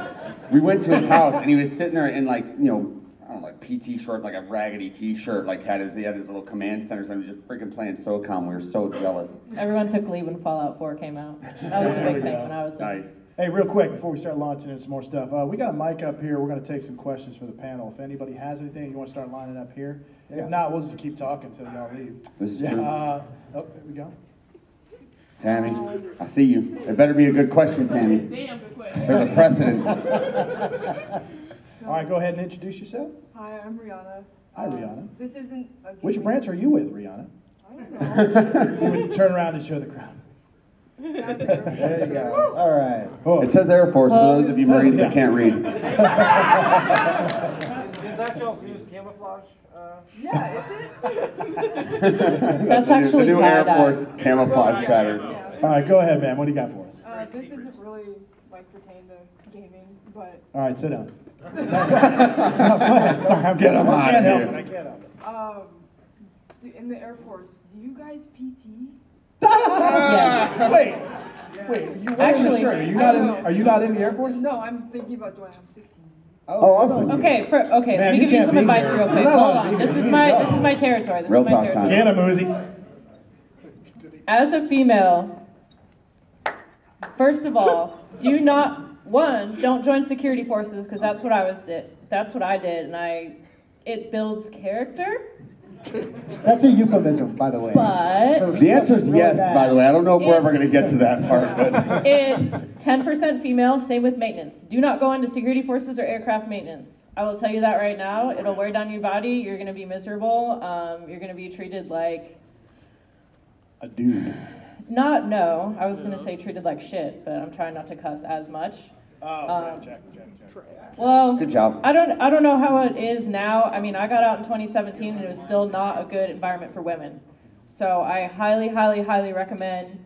We went to his house and he was sitting there in like, I don't know, like PT short, like a raggedy t-shirt, like he had his little command center, so he was just freaking playing SOCOM. We were so jealous. Everyone took leave when Fallout 4 came out. That was the big thing when I was nice. Hey, real quick, before we start launching into some more stuff, we got a mic up here. We're going to take some questions for the panel. If anybody has anything, you want to start lining up here. Yeah. If not, we'll just keep talking until y'all leave. This is true. Oh, here we go. Tammy, I see you. It better be a good question, Tammy. Damn good question. There's a precedent. All right, go ahead and introduce yourself. Hi, I'm Rihanna. Hi, Rihanna. This isn't a Which gaming- branch are you with, Rihanna? I don't know. You would turn around and show the crowd. There you go. All right. Oh. It says Air Force for those of you Marines that can't read. Is that y'all's new camouflage? Yeah, is it? That's the actually new Air tie-dye. Force camouflage pattern. Yeah. All right, go ahead, man. What do you got for us? This isn't really like pertain to gaming, but All right, sit down. No, go ahead. Sorry, I'm Get him I out can't of help here. it. I can't help it. in the Air Force, do you guys PT? Yeah. Wait. You wearing Actually, the shirt? Are you not in the Air Force? No, I'm thinking about joining. I'm 16. Oh, awesome. Okay, let Man, me you give you can't some be advice here. real quick. You're not Hold allowed to on. be This here. is my territory. This Real is my talk territory. time. Canna Moozy. As a female, first of all, don't join security forces because that's what I did, and it builds character. That's a euphemism, by the way. But The answer is Really yes, bad. by the way. I don't know if we're ever going to get to that part, but it's 10% female, same with maintenance. Do not go into security forces or aircraft maintenance. I will tell you that right now. It'll wear down your body. You're going to be miserable. You're going to be treated like... A dude. I was going to say treated like shit, but I'm trying not to cuss as much. Oh, check. Well, good job. I don't know how it is now. I mean, I got out in 2017 and it was still not a good environment for women. So I highly, highly, highly recommend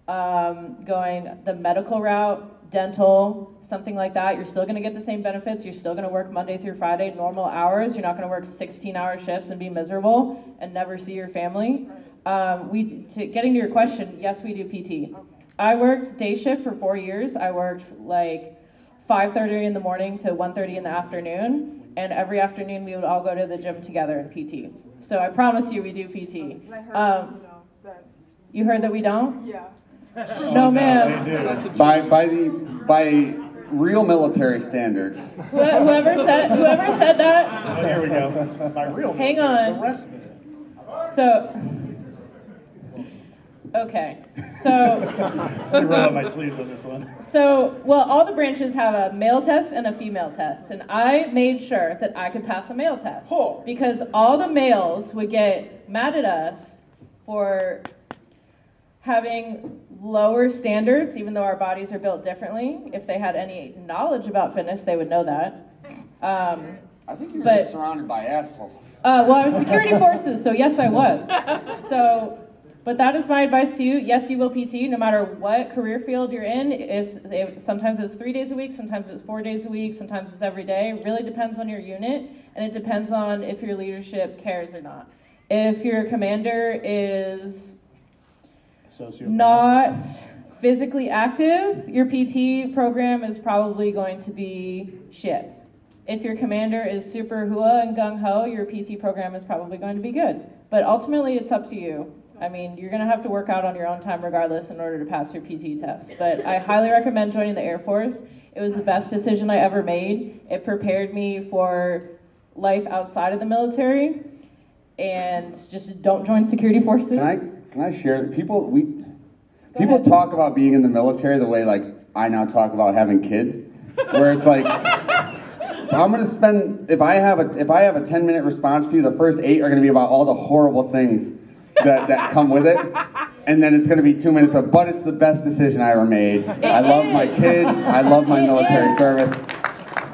going the medical route, dental, something like that. You're still going to get the same benefits. You're still going to work Monday through Friday, normal hours. You're not going to work 16-hour shifts and be miserable and never see your family. Getting to your question, yes, we do PT. I worked day shift for 4 years. I worked like 5:30 in the morning to 1:30 in the afternoon, and every afternoon we would all go to the gym together in PT. So I promise you we do PT. And I heard, that, You heard that we don't? yeah. No, ma'am. They do. By real military standards. Whoever said that, Oh, here we go. My real Hang military on. arrested it. so, okay, so, Let me roll up my sleeves on this one. well, all the branches have a male test and a female test, and I made sure that I could pass a male test. Oh. Because all the males would get mad at us for having lower standards, even though our bodies are built differently. If they had any knowledge about fitness, they would know that. I think you're But- just surrounded by assholes. Well, I was security forces, so yes, I was. But that is my advice to you. Yes, you will PT, no matter what career field you're in. Sometimes it's 3 days a week, sometimes it's 4 days a week, sometimes it's every day. It really depends on your unit, and it depends on if your leadership cares or not. If your commander is Sociopath. not physically active, your PT program is probably going to be shit. If your commander is super hua and gung-ho, your PT program is probably going to be good. But ultimately, it's up to you. I mean, you're going to have to work out on your own time regardless in order to pass your PT test. But I highly recommend joining the Air Force. It was the best decision I ever made. It prepared me for life outside of the military. And just don't join security forces. Can I share? People Go ahead. talk about being in the military the way like I now talk about having kids, where it's like I'm gonna spend if I have a 10-minute response for you, the first 8 are gonna be about all the horrible things that come with it, and then it's gonna be 2 minutes of but it's the best decision I ever made. I love my kids. I love my military service.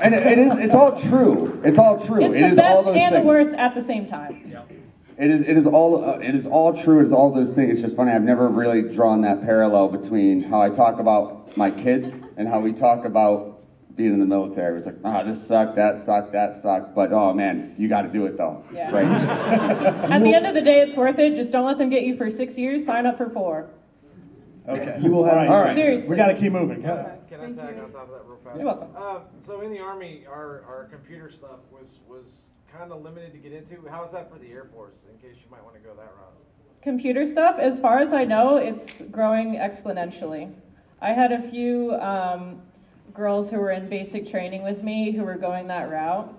And it's all true. It's all true. It's It the is all best those and the things. worst at the same time. It is all true. It is all those things. It's just funny. I've never really drawn that parallel between how I talk about my kids and how we talk about being in the military. It's like, this sucked, that sucked. But oh man, you got to do it though. Yeah. It's great. At the end of the day, it's worth it. Just don't let them get you for 6 years. Sign up for 4. Okay. You will have- All right. Seriously. We got to keep moving. Can I Thank tag you. on top of that real fast? You're welcome. So in the Army, our computer stuff was kind of limited to get into. How is that for the Air Force, in case you might want to go that route? Computer stuff, as far as I know, it's growing exponentially. I had a few girls who were in basic training with me who were going that route.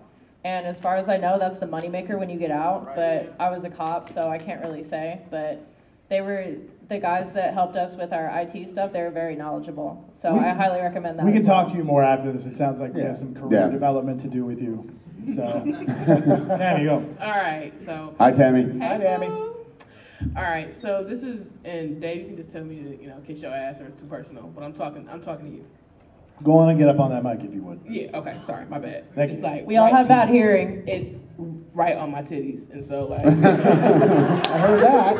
And as far as I know, that's the moneymaker when you get out. Right. But I was a cop, so I can't really say. But they were the guys that helped us with our IT stuff. They were very knowledgeable. So We- I highly recommend that. We can as well. talk to you more after this. It sounds like we have some career Yeah. development to do with you. So, Tammy, go. All right, so. Hi, Tammy. Hi, Tammy. All right, so this is, and Dave, you can just tell me to, kiss your ass or it's too personal, but I'm talking to you. Go on and get up on that mic if you would. Yeah, okay, sorry, my bad. Thank It's you. like We all right- have bad hearing. It's right on my titties, and so like, I heard that.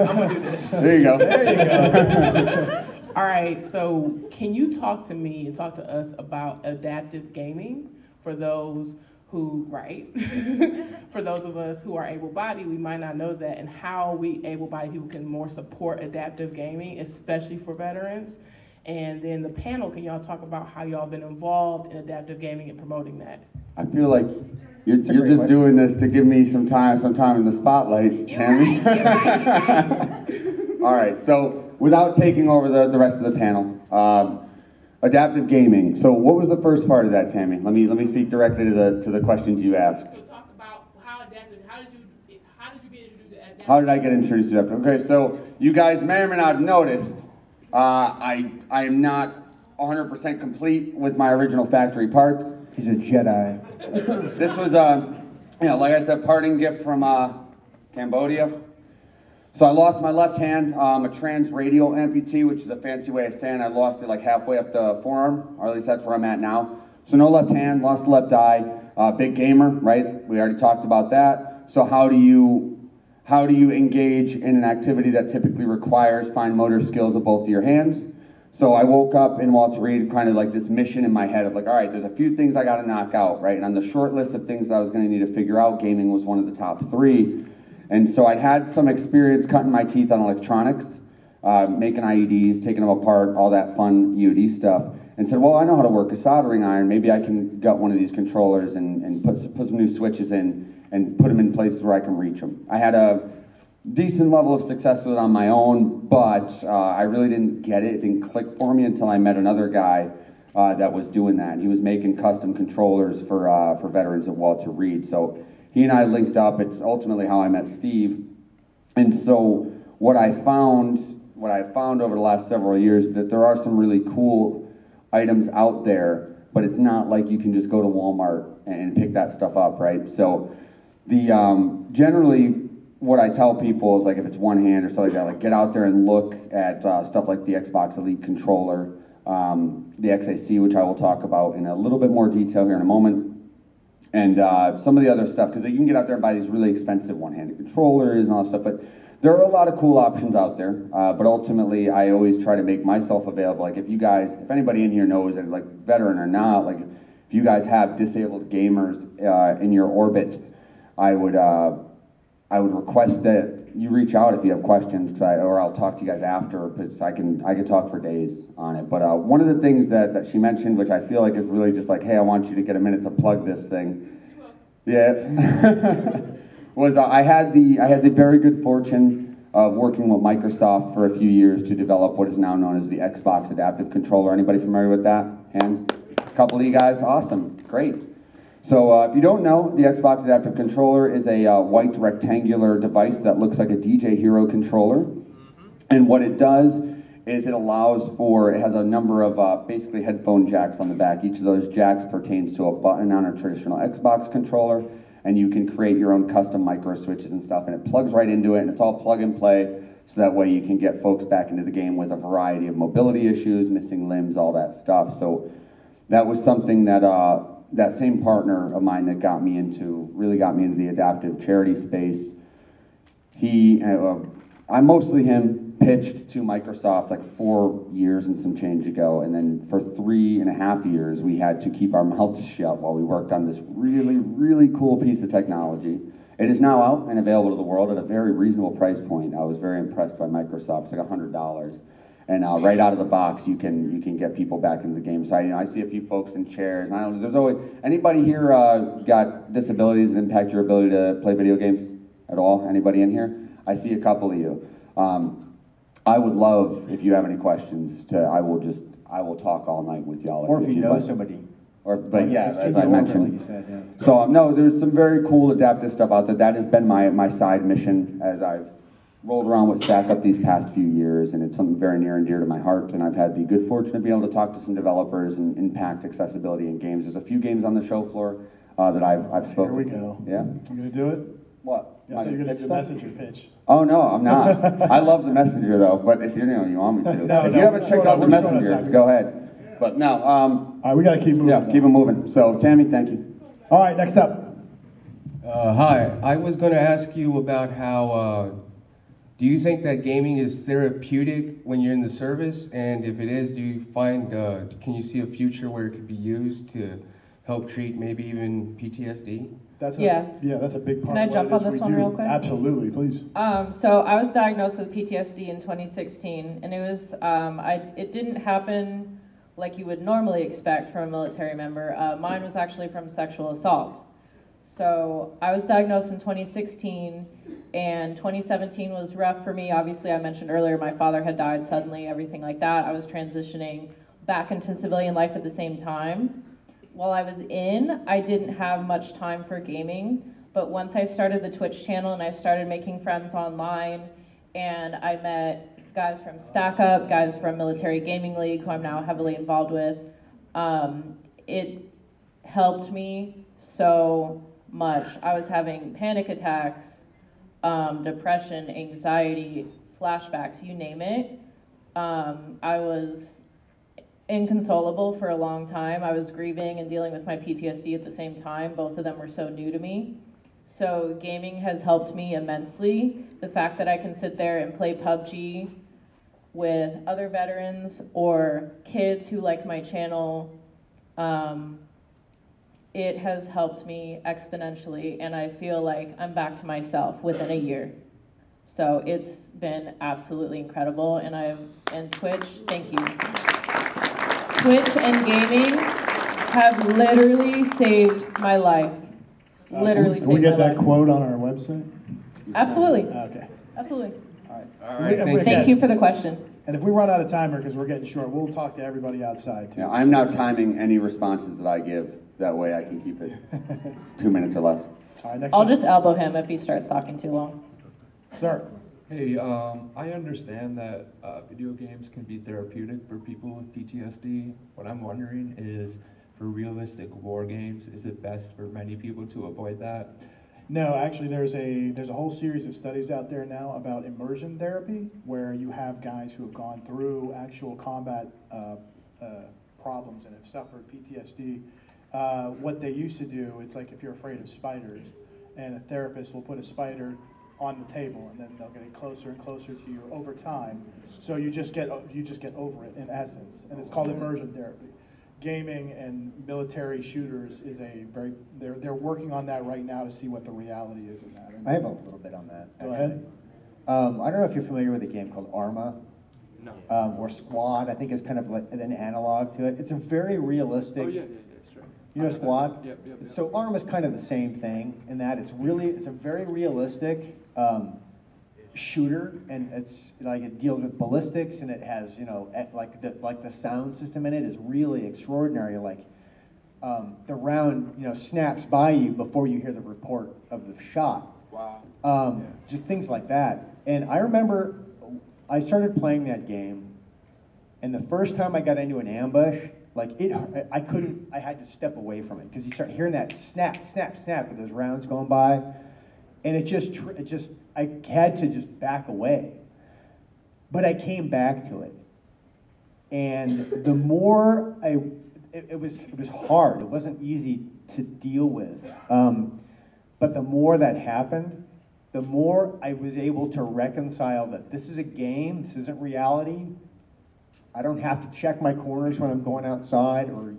I'm gonna do this. There you go. There you go. All right, so can you talk to me and talk to us about adaptive gaming for those who, for those of us who are able-bodied, we might not know that, and how we able-bodied people can more support adaptive gaming, especially for veterans. And then the panel, can y'all talk about how y'all been involved in adaptive gaming and promoting that? I feel like you're a great just question. doing this to give me some time in the spotlight, Tammy. All right, so without taking over the rest of the panel, adaptive gaming. So what was the first part of that, Tammy? Let me speak directly to the questions you asked. So talk about how adaptive, how did you get introduced to adaptive? How did I get introduced to adaptive? Okay, so you guys may or may not have noticed, I am not 100% complete with my original factory parts. He's a Jedi. This was, like I said, parting gift from Cambodia. So I lost my left hand, a transradial amputee, which is a fancy way of saying I lost it like halfway up the forearm, or at least that's where I'm at now. So no left hand, lost the left eye, big gamer, right? We already talked about that. So how do you engage in an activity that typically requires fine motor skills of both of your hands? So I woke up in Walter Reed, kind of like this mission in my head of like, all right, there's a few things I got to knock out, right? And on the short list of things that I was going to need to figure out, gaming was one of the top 3. And so I'd had some experience cutting my teeth on electronics, making IEDs, taking them apart, all that fun EOD stuff. And said, well, I know how to work a soldering iron. Maybe I can gut one of these controllers and put some new switches in and put them in places where I can reach them. I had a decent level of success with it on my own, but I really didn't get it. It didn't click for me until I met another guy that was doing that. He was making custom controllers for veterans at Walter Reed. So he and I linked up. It's ultimately how I met Steve. And so what I found over the last several years, that there are some really cool items out there, but it's not like you can just go to Walmart and pick that stuff up, right? So the generally what I tell people is, like, if it's one hand or something like that, like, get out there and look at stuff like the Xbox Elite controller, the XAC, which I will talk about in a little bit more detail here in a moment, and some of the other stuff, because you can get out there and buy these really expensive one-handed controllers and all that stuff, but there are a lot of cool options out there, but ultimately I always try to make myself available. Like, if anybody in here knows, that, like, veteran or not, like, if you guys have disabled gamers in your orbit, I would request that you reach out if you have questions, or I'll talk to you guys after, because I can talk for days on it. But one of the things that she mentioned, which I feel like is really just like, hey, I want you to get a minute to plug this thing. Yeah. was I had the very good fortune of working with Microsoft for a few years to develop what is now known as the Xbox Adaptive Controller. Anybody familiar with that? Hands? A couple of you guys? Awesome. Great. So if you don't know, the Xbox Adaptive Controller is a white rectangular device that looks like a DJ Hero controller. And what it does is it has a number of basically headphone jacks on the back. Each of those jacks pertains to a button on a traditional Xbox controller, and you can create your own custom micro switches and stuff, and it plugs right into it, and it's all plug and play, so that way you can get folks back into the game with a variety of mobility issues, missing limbs, all that stuff. So that was something that that same partner of mine that really got me into the adaptive charity space, I mostly pitched to Microsoft like 4 years and some change ago, and then for 3.5 years we had to keep our mouths shut while we worked on this really, really cool piece of technology. It is now out and available to the world at a very reasonable price point. I was very impressed by Microsoft. It's like $100. And right out of the box, you can get people back into the game. So I see a few folks in chairs. And I don't know, there's always anybody here got disabilities that impact your ability to play video games at all? Anybody in here? I see a couple of you. I would love, if you have any questions, I will talk all night with y'all. Or if you know somebody. But yeah, as I Like mentioned. you said, yeah. So no, there's some very cool adaptive stuff out there. That has been my side mission as I've rolled around with Stack Up these past few years, and it's something very near and dear to my heart. And I've had the good fortune of being able to talk to some developers and impact accessibility in games. There's a few games on the show floor that I've spoken to. Here we go. Yeah. You gonna do it? What? Yeah, I thought you were gonna do the messenger pitch. Oh no, I'm not. I love the Messenger though, but if you want me to. No, If no, you haven't we're checked out the short on Messenger, time. go ahead. But no, All right, we gotta keep moving. yeah, though. keep it moving. So Tammy, thank you. All right, next up. Hi, I was going to ask you about how, do you think that gaming is therapeutic when you're in the service? And if it is, do you find, can you see a future where it could be used to help treat maybe even PTSD? Yes. Yeah, that's a big part. Can I of what jump it is on this we one do. real quick? Absolutely, please. So I was diagnosed with PTSD in 2016, and it was it didn't happen like you would normally expect from a military member. Mine was actually from sexual assault. So I was diagnosed in 2016, and 2017 was rough for me. Obviously, I mentioned earlier my father had died suddenly, everything like that. I was transitioning back into civilian life at the same time. While I was I didn't have much time for gaming, but once I started the Twitch channel and I started making friends online, and I met guys from Stack Up, guys from Military Gaming League, who I'm now heavily involved with, it helped me so much. I was having panic attacks, depression, anxiety, flashbacks, you name it. I was inconsolable for a long time. I was grieving and dealing with my PTSD at the same time. Both of them were so new to me. So gaming has helped me immensely. The fact that I can sit there and play PUBG with other veterans or kids who like my channel, it has helped me exponentially, and I feel like I'm back to myself within a year. So it's been absolutely incredible, and Twitch, thank you. Twitch and gaming have literally saved my life. Literally Can we saved get my that life. quote on our website? Absolutely, Okay. absolutely. All All right, We- Thank you for the question. And if we run out of time here, because we're getting short, we'll talk to everybody outside too. Yeah, I'm now timing any responses that I give. That way I can keep it 2 minutes or less. All right, next I'll up. just elbow him if he starts talking too long. Sir. Hey, I understand that video games can be therapeutic for people with PTSD. What I'm wondering is, for realistic war games, is it best for many people to avoid that? No, actually, there's a whole series of studies out there now about immersion therapy, where you have guys who have gone through actual combat problems and have suffered PTSD. What they used to do, it's like if you're afraid of spiders, and a therapist will put a spider on the table, and then they'll get it closer and closer to you over time. So you just get over it in essence, and it's called immersion therapy. Gaming and military shooters is they're working on that right now to see what the reality is in that. I have a little bit on that. Go actually. ahead. I don't know if you're familiar with a game called Arma. No. Or Squad, I think is kind of like an analog to it. It's a very realistic. Oh, yeah, sure. You know Squad? Yep. So Arm is kind of the same thing in that it's a very realistic shooter, and it's like it deals with ballistics, and it has like the sound system in it is really extraordinary. Like the round snaps by you before you hear the report of the shot. Wow. Just things like that. And I remember I started playing that game, and the first time I got into an ambush, I had to step away from it because you start hearing that snap, snap, snap of those rounds going by, and I had to just back away. But I came back to it, and the more it was hard. It wasn't easy to deal with, but the more that happened, the more I was able to reconcile that this is a game, this isn't reality. I don't have to check my corners when I'm going outside, or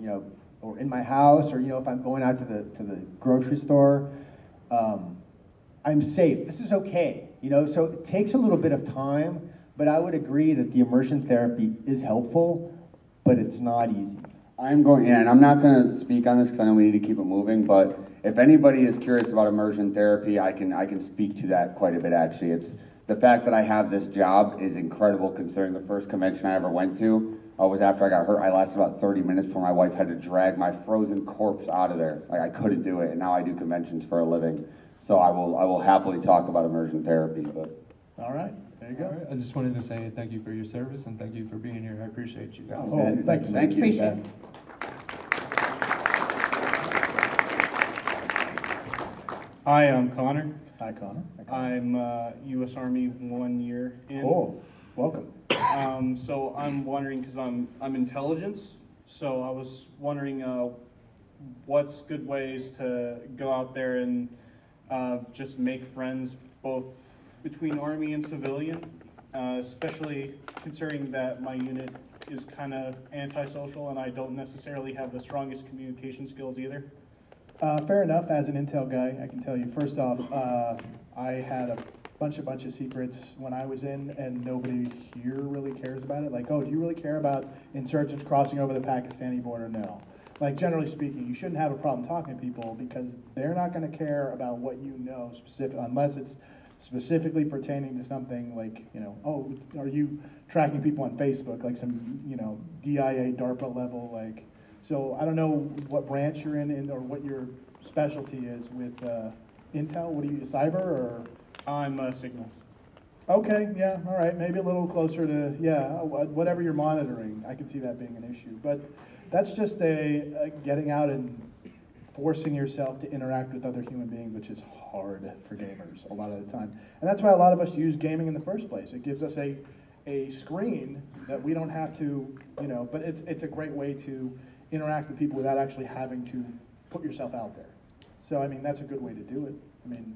in my house, or if I'm going out to the grocery store. I'm safe. This is okay. So it takes a little bit of time, but I would agree that the immersion therapy is helpful, but it's not easy. And I'm not going to speak on this because I know we need to keep it moving, but if anybody is curious about immersion therapy, I can speak to that quite a bit, actually. It's the fact that I have this job is incredible, considering the first convention I ever went to was after I got hurt. I lasted about 30 minutes before my wife had to drag my frozen corpse out of there. Like, I couldn't do it, and now I do conventions for a living. So I will happily talk about immersion therapy. But All right, there you go. All right, I just wanted to say thank you for your service and thank you for being here. I appreciate you guys. Oh, thank you. Thank you. Appreciate it. Hi, I'm Connor. Hi, Connor. I'm U.S. Army 1 year in. Oh, welcome. So I'm wondering, because I'm intelligence, so I was wondering what's good ways to go out there and just make friends both between Army and civilian, especially considering that my unit is kind of antisocial and I don't necessarily have the strongest communication skills either. Fair enough. As an intel guy, I can tell you. First off, I had a bunch of secrets when I was in, and nobody here really cares about it. Like, oh, do you really care about insurgents crossing over the Pakistani border? No. Like, generally speaking, you shouldn't have a problem talking to people because they're not going to care about what you know unless it's specifically pertaining to something like, oh, are you tracking people on Facebook, like some, DIA, DARPA level, like. So I don't know what branch you're in or what your specialty is with intel. What are you, cyber or? I'm signals. Okay, yeah, all right, maybe a little closer to, whatever you're monitoring. I can see that being an issue. But that's just getting out and forcing yourself to interact with other human beings, which is hard for gamers a lot of the time. And that's why a lot of us use gaming in the first place. It gives us a screen that we don't have to, but it's a great way to interact with people without actually having to put yourself out there. So, I mean, that's a good way to do it. I mean,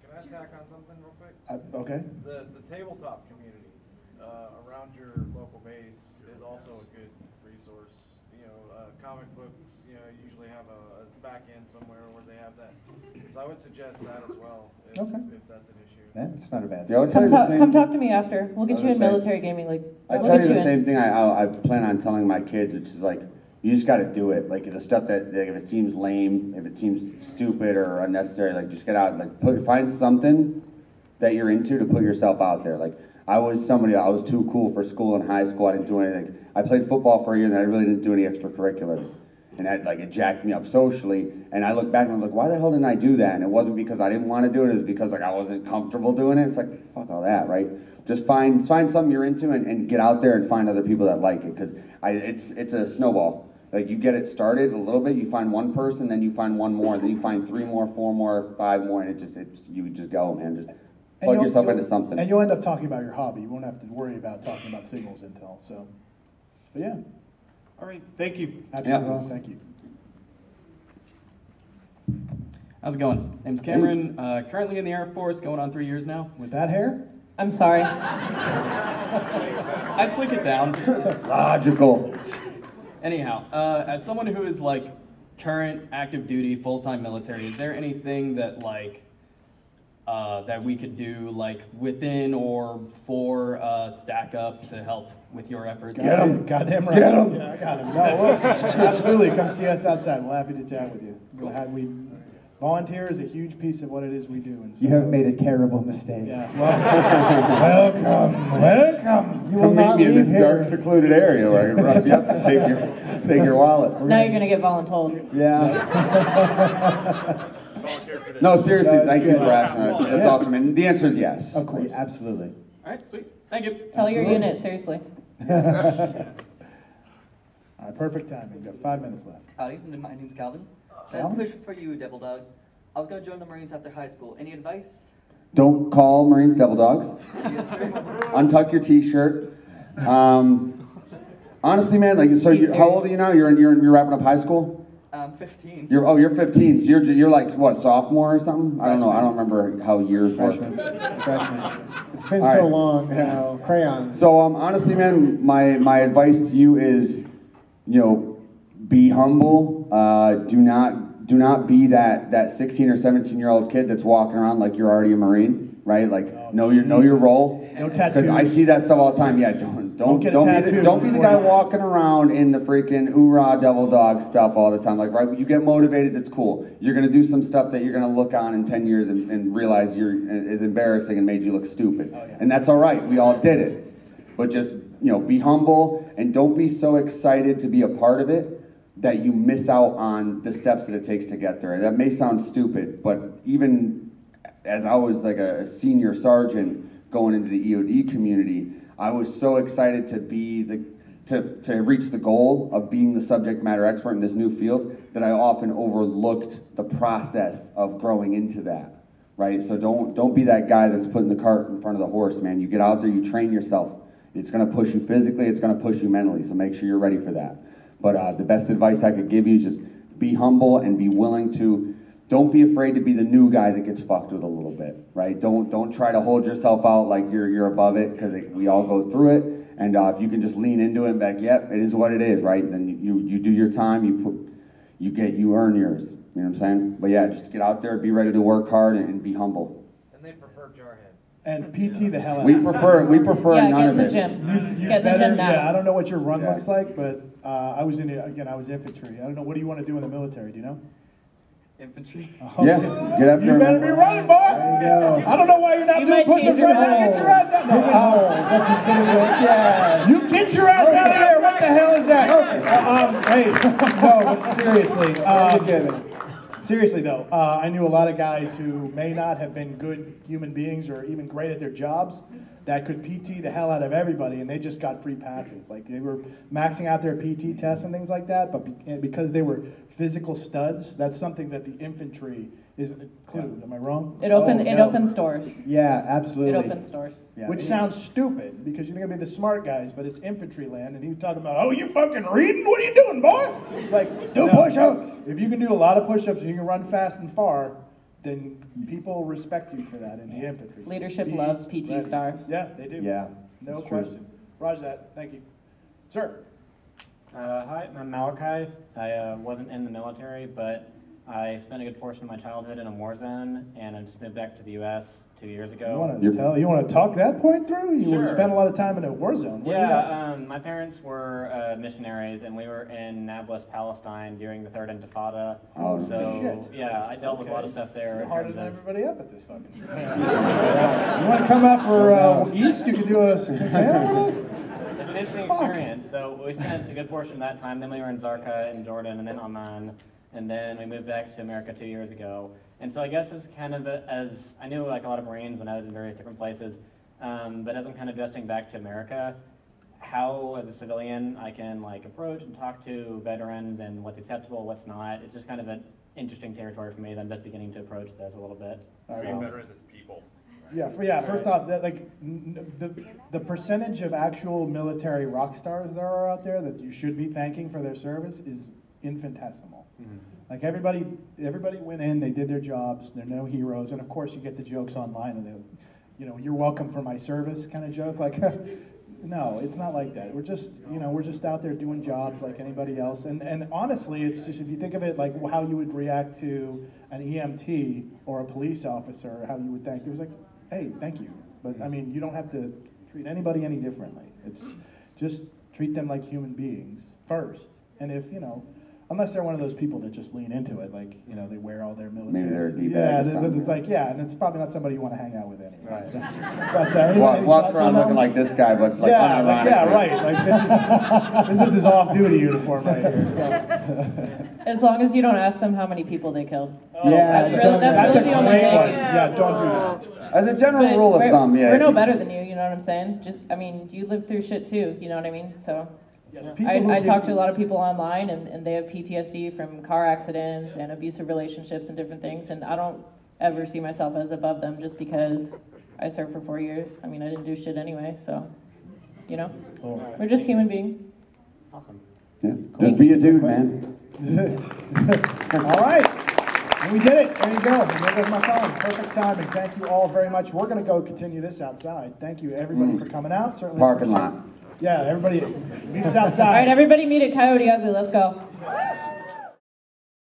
Can I tack on something real quick? okay. The tabletop community around your local base is also a good resource. Comic books, usually have a back end somewhere where they have that. So I would suggest that as well, if that's an issue. Yeah, it's not a bad Yeah, I thing. would tell you the same Come thing. talk to me after. We'll get I you was in saying- military gaming league. I We'll tell get you the in. same thing I plan on telling my kids, which is like, You just got to do it. Like the stuff that like, if it seems lame, if it seems stupid or unnecessary, like just get out. Like find something that you're into to put yourself out there. Like I was too cool for school in high school. I didn't do anything. I played football for a year and I really didn't do any extracurriculars. And that, like, it jacked me up socially. And I look back and I was like, why the hell didn't I do that? And it wasn't because I didn't want to do it. It was because like I wasn't comfortable doing it. It's like, fuck all that, right? Just find something you're into and get out there and find other people that like it. Because it's a snowball. Like you get it started a little bit, you find one person, then you find one more, then you find 3 more, 4 more, 5 more, and you just go, man. Just plug yourself into something. And you'll end up talking about your hobby. You won't have to worry about talking about signals intel. So, but yeah. All right, thank you. Absolutely. Yeah. Thank you. How's it going? Name's Cameron, currently in the Air Force, going on 3 years now. With that hair? I'm sorry. I slick it down. Logical. Anyhow, as someone who is like current active duty, full-time military, is there anything that like, that we could do like within or for Stack Up to help with your efforts? Get him. Goddamn right. Get him. Yeah, I got him. No, look, absolutely. Come see us outside. We're happy to chat with you. Volunteer is a huge piece of what it is we do. And so, You have made a terrible mistake. yeah. Well, welcome. You will Come not meet me in leave this here. dark, secluded area where I can rough you up and take your wallet. Now you're gonna get voluntold. Yeah. No, seriously, No, it's thank you good. for asking. That's awesome. And the answer is yes. Of course. Absolutely. All right, sweet. Thank you. Tell your Absolutely. unit, seriously. All right, perfect timing. We've got 5 minutes left. Howdy, my name's Calvin. I have a question for you, Devil Dog. I was going to join the Marines after high school. Any advice? Don't call Marines devil dogs. Yes, sir. Untuck your t-shirt. Honestly, man, like, so how old are you now? You're wrapping up high school? I'm 15. You're 15. So you're like what, sophomore or something? I don't know. I don't remember how years work. Freshman. It's been All so right. long, you know, crayons. So honestly, man, my advice to you is, be humble. Do not be that 16 or 17-year-old kid that's walking around like you're already a Marine, right? Like know your role. No tattoos. Because I see that stuff all the time. Yeah, don't get a tattoo don't be the before guy you- walking around in the freaking hoorah devil dog stuff all the time. Like, right, you get motivated, that's cool. You're gonna do some stuff that you're gonna look on in 10 years and realize is embarrassing and made you look stupid. Oh, yeah. And that's all right. We all did it. But just be humble and don't be so excited to be a part of it that you miss out on the steps that it takes to get there. That may sound stupid, but even as I was like a senior sergeant going into the EOD community, I was so excited to be to reach the goal of being the subject matter expert in this new field that I often overlooked the process of growing into that, right? So don't be that guy that's putting the cart in front of the horse, man. You get out there, you train yourself. It's gonna push you physically, it's gonna push you mentally, so make sure you're ready for that. But the best advice I could give you is just be humble and be willing to, don't be afraid to be the new guy that gets fucked with a little bit, right? Don't try to hold yourself out like you're above it, because we all go through it. And if you can just lean into it and be like, yep, it is what it is, right? Then you do your time, you earn yours. You know what I'm saying? But yeah, just get out there, be ready to work hard and be humble. And they prefer Jarhead. And PT the hell out. We prefer Yeah, none get of in the it. gym. You Get in the better, gym now. yeah, I don't know what your run Yeah. looks like, but I was infantry. I don't know, what do you want to do in the military, do you know? Infantry. Oh, Yeah, get up You there. better be running, boy! There you go. I don't know why you're not You doing might push-ups change right your now. Get your ass out. No, That's just gonna do it. Yeah. You get your ass out of there. What the hell is that? Hey, no, but seriously. Seriously though, I knew a lot of guys who may not have been good human beings or even great at their jobs that could PT the hell out of everybody, and they just got free passes. Like they were maxing out their PT tests and things like that, but because they were physical studs, that's something that the infantry is included. Am I wrong? It Oh, opens doors. Yeah, absolutely. It opens doors. Yeah. Which sounds stupid because you're gonna be the smart guys, but it's infantry land, and he was talking about, oh, you fucking reading? What are you doing, boy? It's like, do push-ups. If you can do a lot of push-ups and you can run fast and far, then people respect you for that in the infantry. So Leadership be loves PT ready. stars. Yeah, they do. Yeah. No that's true. question. Roger that. Thank you. Sir. Hi, I'm Malachi. I wasn't in the military, but I spent a good portion of my childhood in a war zone, and I just moved back to the U.S. 2 years You ago. want to talk that point through? You Sure. spent a lot of time in a war zone. Where you at? Yeah, my parents were missionaries, and we were in Nablus, Palestine during the Third Intifada. Oh, so shit. yeah, I dealt with a lot of stuff there. You're in harder terms than of- everybody up at this fucking school. You want to come out for East? You can do a panel with us? It's an interesting experience. So we spent a good portion of that time. Then we were in Zarqa in Jordan, and then Amman, and then we moved back to America 2 years ago. And so I guess it's kind of as I knew like a lot of Marines when I was in various different places, but as I'm kind of adjusting back to America, how as a civilian I can like approach and talk to veterans and what's acceptable, what's not. It's just kind of an interesting territory for me that I'm just beginning to approach this a little bit. Treating veterans as people. First off, the percentage of actual military rock stars there are out there that you should be thanking for their service is infinitesimal. Like everybody went in, they did their jobs, they're no heroes, and of course you get the jokes online and you're welcome for my service kind of joke. Like, no, it's not like that. We're just out there doing jobs like anybody else. And honestly, it's just, if you think of it like how you would react to an EMT or a police officer, how you would thank, it was like, hey, thank you. But I mean, you don't have to treat anybody any differently. It's just treat them like human beings first. And if, unless they're one of those people that just lean into it, like, they wear all their military. Maybe they're a D-bag yeah, or something. it's like, and it's probably not somebody you want to hang out with anyway. Right. So, but anybody Walks thoughts around on that looking one? like this guy, but like yeah, unironically. right. Like this is his off-duty uniform right here. So. As long as you don't ask them how many people they killed. That's really the only great thing. one. Yeah, don't do that. As a general But rule of thumb, yeah. we're no better than you know what I'm saying? You live through shit too, you know what I mean? So, I talk to a lot of people online, and they have PTSD from car accidents and abusive relationships and different things, and I don't ever see myself as above them just because I served for 4 years. I mean, I didn't do shit anyway, so, we're just human beings. Awesome. Yeah. Just be a dude, man. All right. And we did it. There you go. And there goes my phone. Perfect timing. Thank you all very much. We're going to go continue this outside. Thank you, everybody, for coming out. Certainly. Parking lot. Yeah, everybody meet us outside. All right, everybody meet at Coyote Ugly. Let's go.